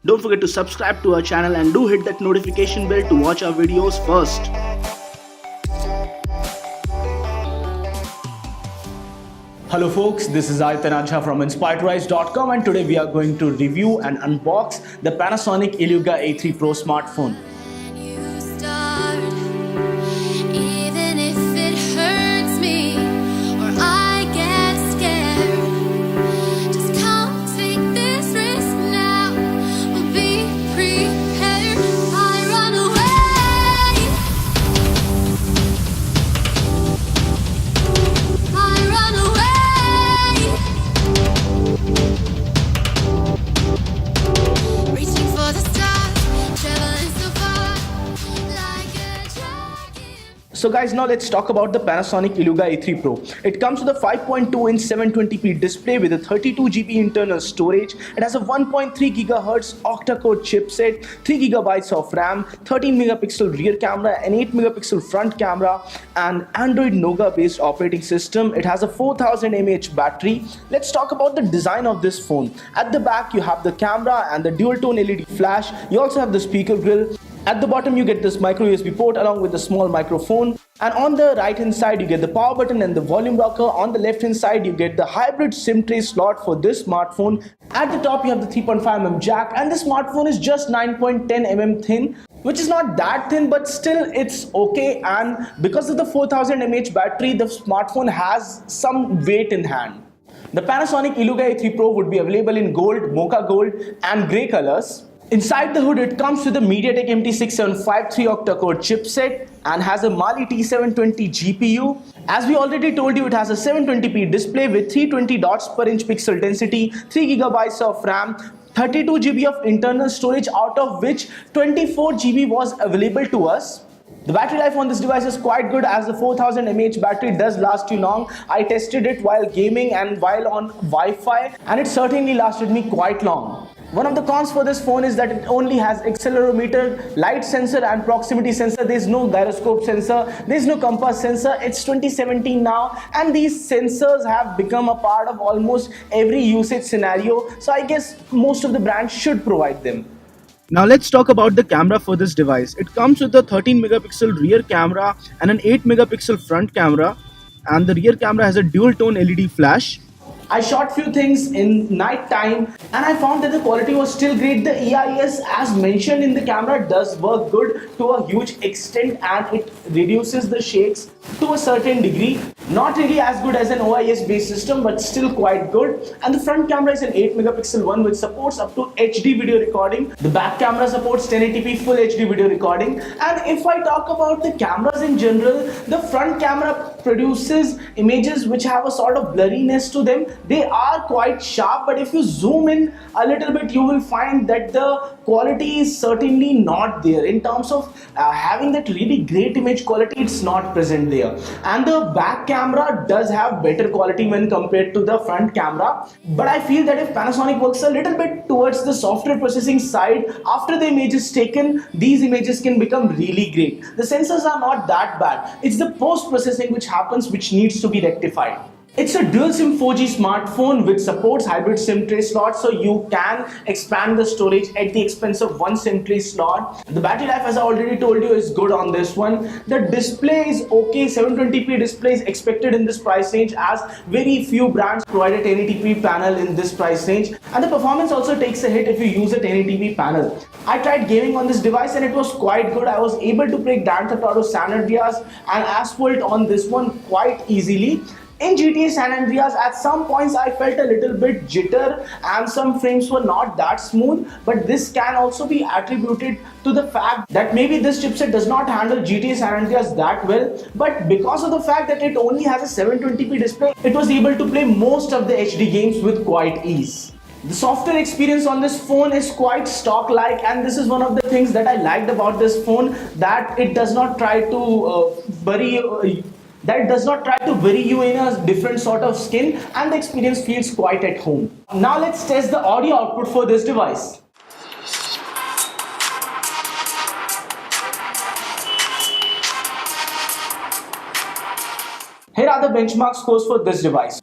Don't forget to subscribe to our channel and do hit that notification bell to watch our videos first. Hello folks, this is San Andreas from InspiredRise.com and today we are going to review and unbox the Panasonic Eluga A3 Pro smartphone. So guys, now let's talk about the Panasonic Eluga A3 Pro. It comes with a 5.2-inch 720p display with a 32GB internal storage. It has a 1.3 GHz octa-core chipset, 3 GB of RAM, 13 megapixel rear camera, an 8 megapixel front camera, and Android Nougat based operating system. It has a 4000 mAh battery. Let's talk about the design of this phone. At the back, you have the camera and the dual tone LED flash. You also have the speaker grill. At the bottom you get this micro USB port along with the small microphone, and on the right hand side you get the power button and the volume rocker. On the left hand side you get the hybrid SIM tray slot for this smartphone. At the top you have the 3.5mm jack, and the smartphone is just 9.10mm thin, which is not that thin, but still it's okay. And because of the 4000 mAh battery, the smartphone has some weight in hand. The Panasonic Eluga A3 Pro would be available in gold, mocha gold and grey colors. Inside the hood, it comes with a MediaTek MT6753 octa-core chipset and has a Mali T720 GPU. As we already told you, it has a 720p display with 320 dots per inch pixel density, 3 GB of RAM, 32GB of internal storage, out of which 24GB was available to us. The battery life on this device is quite good, as the 4000 mAh battery does last you long. I tested it while gaming and while on Wi-Fi, and it certainly lasted me quite long. One of the cons for this phone is that it only has accelerometer, light sensor and proximity sensor. There is no gyroscope sensor, there is no compass sensor. It's 2017 now, and these sensors have become a part of almost every usage scenario. So I guess most of the brands should provide them. Now let's talk about the camera for this device. It comes with a 13 megapixel rear camera and an 8 megapixel front camera, and the rear camera has a dual tone LED flash. I shot few things in night time and I found that the quality was still great. The EIS, as mentioned in the camera, does work good to a huge extent, and it reduces the shakes to a certain degree. Not really as good as an OIS based system, but still quite good. And the front camera is an 8 megapixel one which supports up to HD video recording. The back camera supports 1080p full HD video recording. And if I talk about the cameras in general, the front camera produces images which have a sort of blurriness to them. They are quite sharp, but if you zoom in a little bit, you will find that the quality is certainly not there. In terms of having that really great image quality, it's not present there. And the back camera does have better quality when compared to the front camera. But I feel that if Panasonic works a little bit towards the software processing side, after the image is taken, these images can become really great. The sensors are not that bad. It's the post-processing which happens, which needs to be rectified. It's a dual SIM 4G smartphone which supports hybrid SIM tray slot, so you can expand the storage at the expense of one SIM tray slot. The battery life, as I already told you, is good on this one. The display is okay. 720p display is expected in this price range, as very few brands provide a 1080p panel in this price range. And the performance also takes a hit if you use a 1080p panel. I tried gaming on this device and it was quite good. I was able to play Grand Theft Auto San Andreas and Asphalt on this one quite easily. In GTA San Andreas, at some points I felt a little bit jitter and some frames were not that smooth, but this can also be attributed to the fact that maybe this chipset does not handle GTA San Andreas that well, but because of the fact that it only has a 720p display, it was able to play most of the HD games with quite ease. The software experience on this phone is quite stock-like, and this is one of the things that I liked about this phone, that it does not try to bury you in a different sort of skin, and the experience feels quite at home. Now let's test the audio output for this device. Here are the benchmark scores for this device.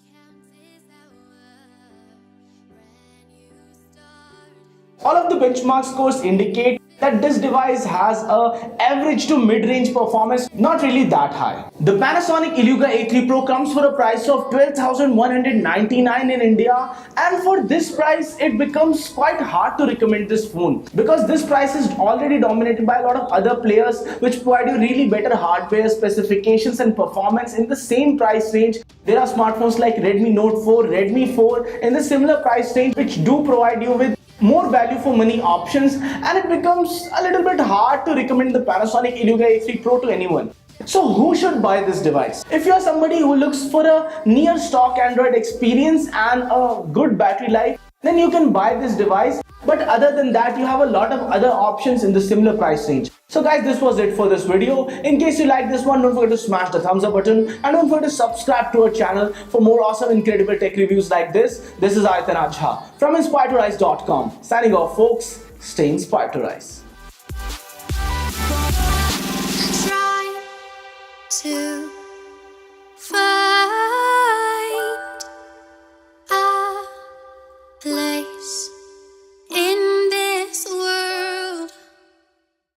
All of the benchmark scores indicate that this device has a average to mid-range performance, not really that high. The Panasonic Eluga A3 Pro comes for a price of 12,199 in India, and for this price it becomes quite hard to recommend this phone because this price is already dominated by a lot of other players which provide you really better hardware specifications and performance in the same price range. There are smartphones like Redmi Note 4, Redmi 4 in the similar price range which do provide you with more value for money options, and it becomes a little bit hard to recommend the Panasonic Eluga A3 Pro to anyone. So who should buy this device? If you are somebody who looks for a near stock Android experience and a good battery life, then you can buy this device. But other than that, you have a lot of other options in the similar price range. So guys, this was it for this video. In case you like this one, don't forget to smash the thumbs up button and don't forget to subscribe to our channel for more awesome, incredible tech reviews like this. This is Untitled Chapter from inspiredtorise.com. Signing off, folks. Stay inspired to rise.